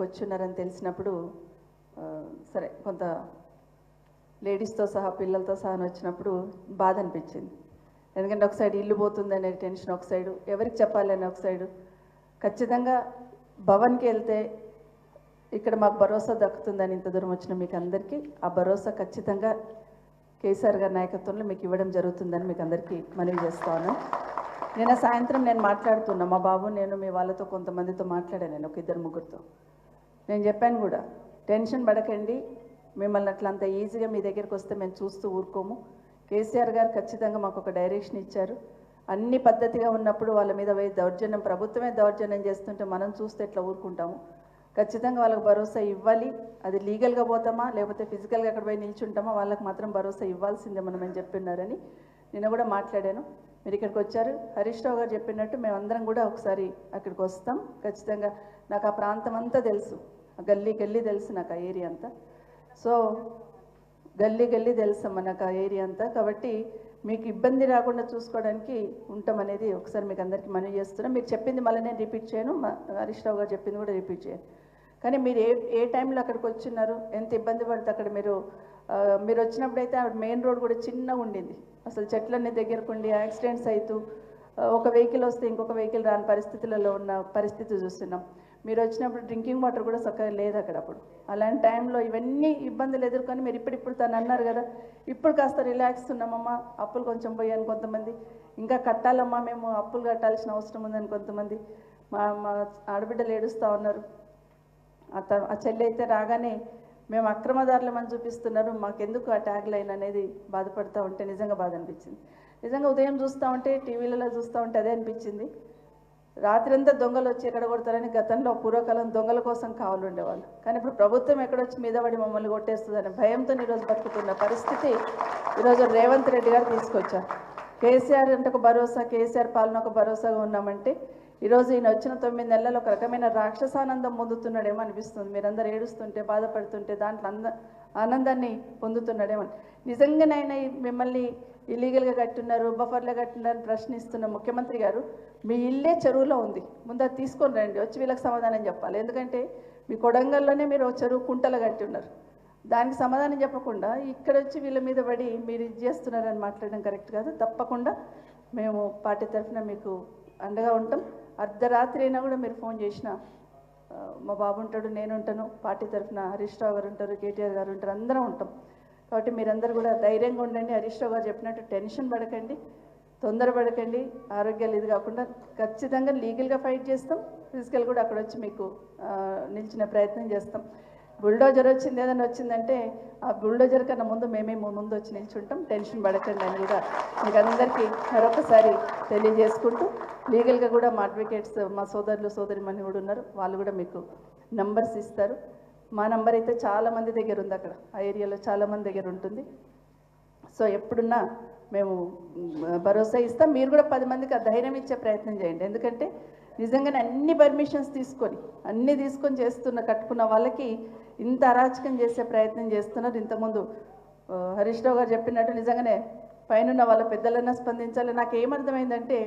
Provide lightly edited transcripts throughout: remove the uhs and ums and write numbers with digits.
వచ్చున్నారని తెలిసినప్పుడు సరే కొంత లేడీస్తో సహా పిల్లలతో సహా వచ్చినప్పుడు బాధ అనిపించింది. ఎందుకంటే ఒక సైడ్ ఇల్లు పోతుందనే టెన్షన్, ఒక సైడు ఎవరికి చెప్పాలని ఒక సైడు. ఖచ్చితంగా భవన్కి వెళ్తే ఇక్కడ మాకు భరోసా దక్కుతుందని ఇంత దూరం వచ్చిన మీకు అందరికీ ఆ భరోసా ఖచ్చితంగా కేసీఆర్ గారి నాయకత్వంలో మీకు ఇవ్వడం జరుగుతుందని మీకు అందరికీ మనవి చేస్తా ఉన్నాను. నిన్న సాయంత్రం నేను మాట్లాడుతున్నా, మా బాబు నేను మీ వాళ్ళతో కొంతమందితో మాట్లాడాను, నేను ఒక ఇద్దరు ముగ్గురితో. నేను చెప్పాను కూడా, టెన్షన్ పడకండి, మిమ్మల్ని అట్లా అంత ఈజీగా మీ దగ్గరికి వస్తే మేము చూస్తూ ఊరుకోము. కేసీఆర్ గారు ఖచ్చితంగా మాకు ఒక డైరెక్షన్ ఇచ్చారు. అన్ని పద్ధతిగా ఉన్నప్పుడు వాళ్ళ మీద దౌర్జన్యం, ప్రభుత్వమే దౌర్జన్యం చేస్తుంటే మనం చూస్తే ఎట్లా ఊరుకుంటాము. ఖచ్చితంగా వాళ్ళకి భరోసా ఇవ్వాలి. అది లీగల్గా పోతామా లేకపోతే ఫిజికల్గా అక్కడ పోయి నిల్చుంటామా, వాళ్ళకి మాత్రం భరోసా ఇవ్వాల్సిందే మనం అని చెప్పినారని నిన్న కూడా మాట్లాడాను. మీరు ఇక్కడికి వచ్చారు, హరీష్ రావు గారు చెప్పినట్టు మేమందరం కూడా ఒకసారి అక్కడికి వస్తాం. ఖచ్చితంగా నాకు ఆ ప్రాంతం అంతా తెలుసు, గల్లీ గల్లీ తెలుసు నాకు ఆ ఏరియా అంతా. సో గల్లీ గల్లీ తెలుసమ్మా నాకు ఆ ఏరియా అంతా. కాబట్టి మీకు ఇబ్బంది రాకుండా చూసుకోవడానికి ఉంటామనేది ఒకసారి మీకు అందరికీ మనవి చేస్తున్నాం. మీరు చెప్పింది మళ్ళీ నేను రిపీట్ చేయను, హరీష్ రావు గారు చెప్పింది కూడా రిపీట్ చేయను. కానీ మీరు ఏ టైంలో అక్కడికి వచ్చినారు, ఎంత ఇబ్బంది పడితే అక్కడ మీరు వచ్చినప్పుడు అయితే మెయిన్ రోడ్ కూడా చిన్నగా ఉండింది. అసలు చెట్లన్నీ దగ్గరకు ఉండి యాక్సిడెంట్స్ అవుతూ ఒక వెహికల్ వస్తే ఇంకొక వెహికల్ రాని పరిస్థితులలో ఉన్న పరిస్థితి చూస్తున్నాం. మీరు వచ్చినప్పుడు డ్రింకింగ్ వాటర్ కూడా చక్కగా లేదు అక్కడ. అప్పుడు అలాంటి టైంలో ఇవన్నీ ఇబ్బందులు ఎదుర్కొని మీరు ఇప్పుడు తను అన్నారు కదా, ఇప్పుడు కాస్త రిలాక్స్ ఉన్నామమ్మా, అప్పులు కొంచెం పోయాను కొంతమంది, ఇంకా కట్టాలమ్మా మేము అప్పులు కట్టాల్సిన అవసరం ఉందని కొంతమంది మా ఆడబిడ్డలు ఏడుస్తూ ఉన్నారు. ఆ చెల్లి అయితే రాగానే మేము అక్రమదారులమని చూపిస్తున్నారు, మాకెందుకు ఆ ట్యాగ్ లైన్ అనేది బాధపడుతూ ఉంటే నిజంగా బాధ అనిపించింది. నిజంగా ఉదయం చూస్తూ ఉంటే టీవీలలో చూస్తూ ఉంటే అదే అనిపించింది. రాత్రంతా దొంగలు వచ్చి ఎక్కడ కొడతారని గతంలో పూర్వకాలం దొంగల కోసం కావాలి ఉండేవాళ్ళు. కానీ ఇప్పుడు ప్రభుత్వం ఎక్కడొచ్చి మీద పడి మమ్మల్ని కొట్టేస్తుందని భయంతో ఈరోజు బతుకుతున్న పరిస్థితి ఈరోజు రేవంత్ రెడ్డి గారు తీసుకొచ్చారు. కేసీఆర్ అంటే ఒక భరోసా, కేసీఆర్ పాలన ఒక భరోసాగా ఉన్నామంటే ఈరోజు ఈయన వచ్చిన 9 నెలలు ఒక రకమైన రాక్షసానందం పొందుతున్నాడేమో అనిపిస్తుంది. మీరందరూ ఏడుస్తుంటే బాధపడుతుంటే దాంట్లో ఆనందాన్ని పొందుతున్నాడేమో. నిజంగానైనా మిమ్మల్ని ఇల్లీగల్గా కట్టున్నారు, బఫర్లో కట్టున్నారని ప్రశ్నిస్తున్న ముఖ్యమంత్రి గారు, మీ ఇల్లే చెరువులో ఉంది, ముందు అది తీసుకొని రండి, వచ్చి వీళ్ళకి సమాధానం చెప్పాలి. ఎందుకంటే మీ కొడంగల్లోనే మీరు చెరువు కుంటలు కట్టి ఉన్నారు, దానికి సమాధానం చెప్పకుండా ఇక్కడ వచ్చి వీళ్ళ మీద పడి మీరు ఇది చేస్తున్నారని మాట్లాడడం కరెక్ట్ కాదు. తప్పకుండా మేము పార్టీ తరఫున మీకు అండగా ఉంటాం. అర్ధరాత్రి అయినా కూడా మీరు ఫోన్ చేసినా మా బాబు ఉంటాడు, నేను ఉంటాను, పార్టీ తరఫున హరీష్ రావు గారు ఉంటారు, కేటీఆర్ గారు ఉంటారు, అందరం ఉంటాం. కాబట్టి మీరందరూ కూడా ధైర్యంగా ఉండండి. హరీష్ రావు గారు చెప్పినట్టు టెన్షన్ పడకండి, తొందరపడకండి, ఆరోగ్యాలు ఇది కాకుండా ఖచ్చితంగా లీగల్గా ఫైట్ చేస్తాం, ఫిజికల్ కూడా అక్కడ వచ్చి మీకు నిలిచిన ప్రయత్నం చేస్తాం. బుల్డోజర్ వచ్చింది ఏదైనా వచ్చిందంటే ఆ బుల్డోజర్ కన్నా ముందు మేమే ముందు వచ్చి నిల్చుంటాం, టెన్షన్ పడకండి అని కూడా మీకు అందరికీ మరొకసారి తెలియజేసుకుంటూ, లీగల్గా కూడా మా అడ్వకేట్స్ మా సోదరులు సోదరిమణి కూడా ఉన్నారు, వాళ్ళు కూడా మీకు నంబర్స్ ఇస్తారు. మా నంబర్ అయితే చాలామంది దగ్గర ఉంది, అక్కడ ఆ ఏరియాలో చాలామంది దగ్గర ఉంటుంది. సో ఎప్పుడున్నా మేము భరోసా ఇస్తాం. మీరు కూడా 10 మందికి ఆ ధైర్యం ఇచ్చే ప్రయత్నం చేయండి. ఎందుకంటే నిజంగానే అన్ని పర్మిషన్స్ తీసుకొని కట్టుకున్న వాళ్ళకి ఇంత అరాచకం చేసే ప్రయత్నం చేస్తున్నారు. ఇంతకుముందు హరీష్ రావు గారు చెప్పినట్టు నిజంగానే పైన వాళ్ళ పెద్దలన్నా స్పందించాలి. నాకు ఏమర్థమైందంటే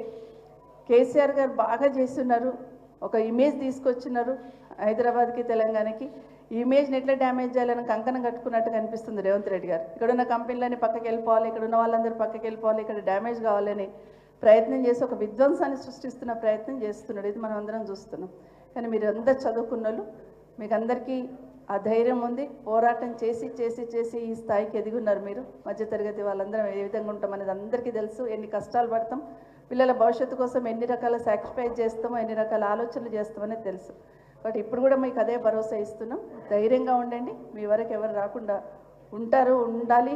కేసీఆర్ గారు బాగా చేస్తున్నారు, ఒక ఇమేజ్ తీసుకొచ్చినారు హైదరాబాద్కి తెలంగాణకి. ఈ ఇమేజ్ని ఎట్లా డ్యామేజ్ చేయాలని కంకణం కట్టుకున్నట్టుగా అనిపిస్తుంది రేవంత్ రెడ్డి గారు. ఇక్కడున్న కంపెనీలన్నీ పక్కకి వెళ్ళిపోవాలి, ఇక్కడ ఉన్న వాళ్ళందరూ పక్కకి వెళ్ళిపోవాలి, ఇక్కడ డ్యామేజ్ కావాలని ప్రయత్నం చేసి ఒక విధ్వంసాన్ని సృష్టిస్తున్న ప్రయత్నం చేస్తున్నాడు. ఇది మనం అందరం చూస్తున్నాం. కానీ మీరు అందరు చదువుకున్న వాళ్ళు, మీకు అందరికీ ఆ ధైర్యం ఉంది, పోరాటం చేసి చేసి చేసి ఈ స్థాయికి ఎదిగున్నారు. మీరు మధ్యతరగతి వాళ్ళందరం ఏ విధంగా ఉంటాం అనేది అందరికీ తెలుసు. ఎన్ని కష్టాలు పడతాం, పిల్లల భవిష్యత్తు కోసం ఎన్ని రకాల సాక్రిఫైస్ చేస్తామో, ఎన్ని రకాల ఆలోచనలు చేస్తామనేది తెలుసు. బట్ ఇప్పుడు కూడా మీకు అదే భరోసా ఇస్తున్నాం, ధైర్యంగా ఉండండి. మీ వరకు ఎవరు రాకుండా ఉండాలి,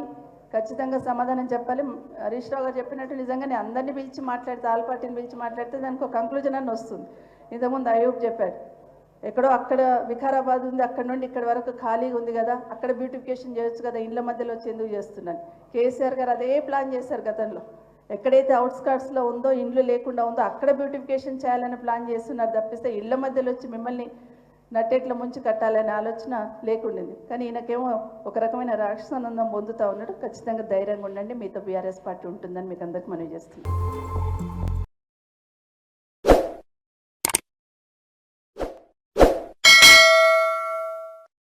ఖచ్చితంగా సమాధానం చెప్పాలి. హరీష్ రావు గారు చెప్పినట్టు నిజంగానే అందరినీ పిలిచి మాట్లాడితే, ఆల్ పార్టీని పిలిచి మాట్లాడితే దానికి ఒక కంక్లూజన్ అని వస్తుంది. ఇంతకుముందు అయూబ్ చెప్పాడు, ఎక్కడో అక్కడ వికారాబాద్ ఉంది, అక్కడ నుండి ఇక్కడ వరకు ఖాళీగా ఉంది కదా, అక్కడ బ్యూటిఫికేషన్ చేయొచ్చు కదా, ఇళ్ళ మధ్యలో వచ్చి ఎందుకు చేస్తున్నాను. కేసీఆర్ గారు అదే ప్లాన్ చేశారు గతంలో. ఎక్కడైతే అవుట్స్కర్ట్స్లో ఉందో, ఇండ్లు లేకుండా ఉందో అక్కడ బ్యూటిఫికేషన్ చేయాలని ప్లాన్ చేస్తున్నారు తప్పిస్తే ఇళ్ళ మధ్యలో వచ్చి మిమ్మల్ని నట్టేట్ల ముంచి కట్టాలనే ఆలోచన లేకుండింది. కానీ ఈయనకేమో ఒక రకమైన రాక్షసానందం పొందుతూ ఉన్నాడు. ఖచ్చితంగా ధైర్యంగా ఉండండి, మీతో బీఆర్ఎస్ పార్టీ ఉంటుందని మీకు అందరికీ మనవి చేస్తున్నాను.